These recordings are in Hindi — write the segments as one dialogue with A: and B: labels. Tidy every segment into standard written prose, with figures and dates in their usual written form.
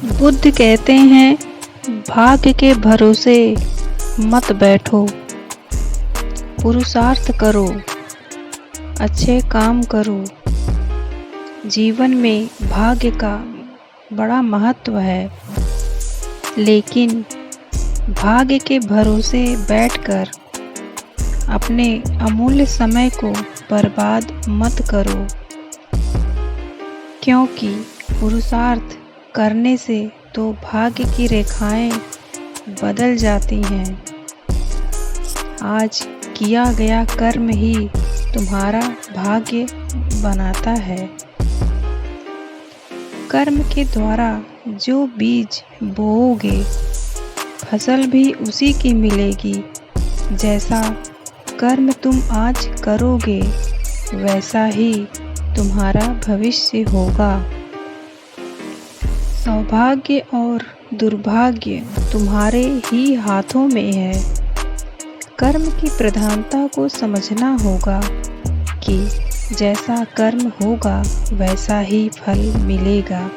A: बुद्ध कहते हैं, भाग्य के भरोसे मत बैठो, पुरुषार्थ करो, अच्छे काम करो। जीवन में भाग्य का बड़ा महत्व है, लेकिन भाग्य के भरोसे बैठकर अपने अमूल्य समय को बर्बाद मत करो, क्योंकि पुरुषार्थ करने से तो भाग्य की रेखाएं बदल जाती हैं। आज किया गया कर्म ही तुम्हारा भाग्य बनाता है। कर्म के द्वारा जो बीज बोओगे, फसल भी उसी की मिलेगी। जैसा कर्म तुम आज करोगे, वैसा ही तुम्हारा भविष्य होगा। सौभाग्य और दुर्भाग्य तुम्हारे ही हाथों में है। कर्म की प्रधानता को समझना होगा कि जैसा कर्म होगा वैसा ही फल मिलेगा।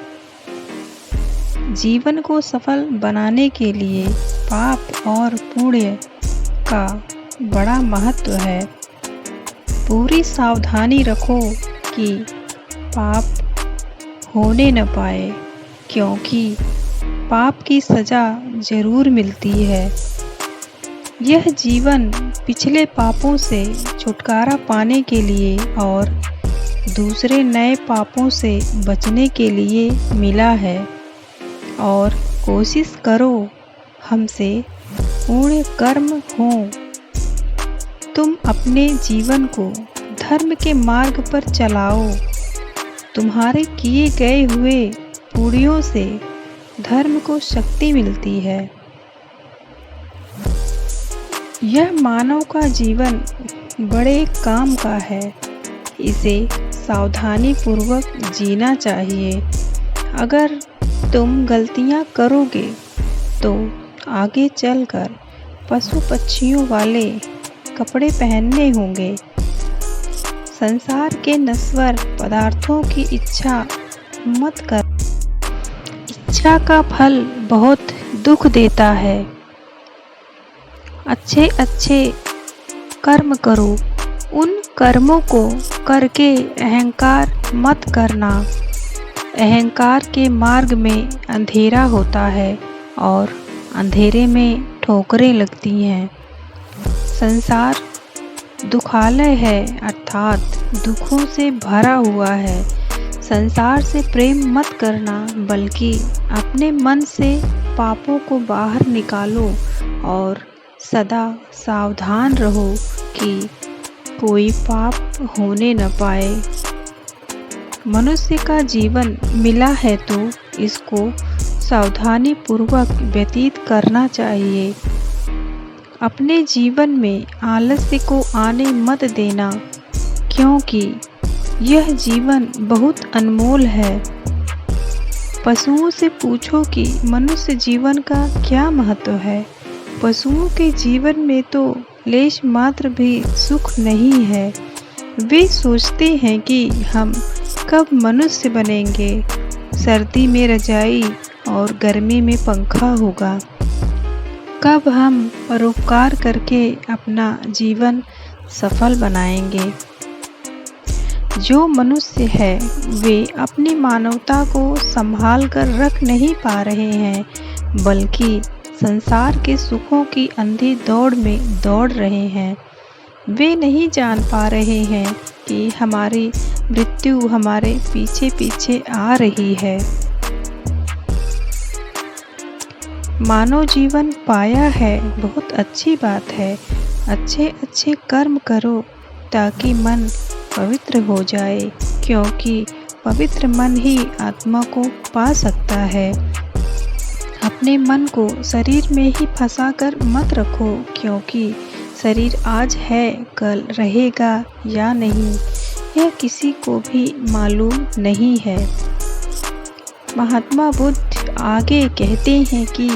A: जीवन को सफल बनाने के लिए पाप और पुण्य का बड़ा महत्व है। पूरी सावधानी रखो कि पाप होने न पाए, क्योंकि पाप की सजा जरूर मिलती है। यह जीवन पिछले पापों से छुटकारा पाने के लिए और दूसरे नए पापों से बचने के लिए मिला है। और कोशिश करो हमसे पूर्ण कर्म हो। तुम अपने जीवन को धर्म के मार्ग पर चलाओ। तुम्हारे किए गए हुए पुण्यों से धर्म को शक्ति मिलती है। यह मानव का जीवन बड़े काम का है। इसे सावधानी पूर्वक जीना चाहिए। अगर तुम गलतियां करोगे तो आगे चलकर पशु पक्षियों वाले कपड़े पहनने होंगे। संसार के नश्वर पदार्थों की इच्छा मत कर। इच्छा का फल बहुत दुख देता है। अच्छे अच्छे कर्म करो। उन कर्मों को करके अहंकार मत करना। अहंकार के मार्ग में अंधेरा होता है और अंधेरे में ठोकरें लगती हैं। संसार दुखालय है, अर्थात दुखों से भरा हुआ है। संसार से प्रेम मत करना, बल्कि अपने मन से पापों को बाहर निकालो और सदा सावधान रहो कि कोई पाप होने न पाए। मनुष्य का जीवन मिला है तो इसको सावधानी पूर्वक व्यतीत करना चाहिए। अपने जीवन में आलस्य को आने मत देना, क्योंकि यह जीवन बहुत अनमोल है। पशुओं से पूछो कि मनुष्य जीवन का क्या महत्व है। पशुओं के जीवन में तो लेश मात्र भी सुख नहीं है। वे सोचते हैं कि हम कब मनुष्य बनेंगे, सर्दी में रजाई और गर्मी में पंखा होगा, कब हम परोपकार करके अपना जीवन सफल बनाएंगे। जो मनुष्य है वे अपनी मानवता को संभाल कर रख नहीं पा रहे हैं, बल्कि संसार के सुखों की अंधी दौड़ में दौड़ रहे हैं। वे नहीं जान पा रहे हैं कि हमारी मृत्यु हमारे पीछे पीछे आ रही है। मानव जीवन पाया है, बहुत अच्छी बात है। अच्छे अच्छे कर्म करो ताकि मन पवित्र हो जाए, क्योंकि पवित्र मन ही आत्मा को पा सकता है। अपने मन को शरीर में ही फंसाकर मत रखो, क्योंकि शरीर आज है, कल रहेगा या नहीं, यह किसी को भी मालूम नहीं है। महात्मा बुद्ध आगे कहते हैं कि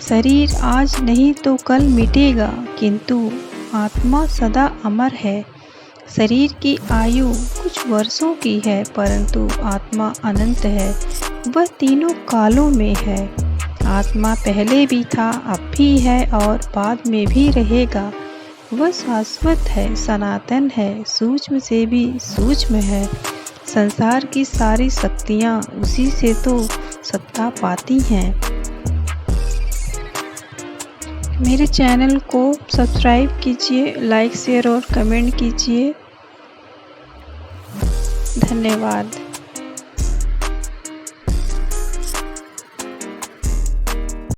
A: शरीर आज नहीं तो कल मिटेगा, किंतु आत्मा सदा अमर है। शरीर की आयु कुछ वर्षों की है, परंतु आत्मा अनंत है। वह तीनों कालों में है। आत्मा पहले भी था, अब भी है और बाद में भी रहेगा। वह शाश्वत है, सनातन है, सूक्ष्म से भी सूक्ष्म है। संसार की सारी शक्तियाँ उसी से तो सत्ता पाती हैं। मेरे चैनल को सब्सक्राइब कीजिए, लाइक शेयर और कमेंट कीजिए। धन्यवाद।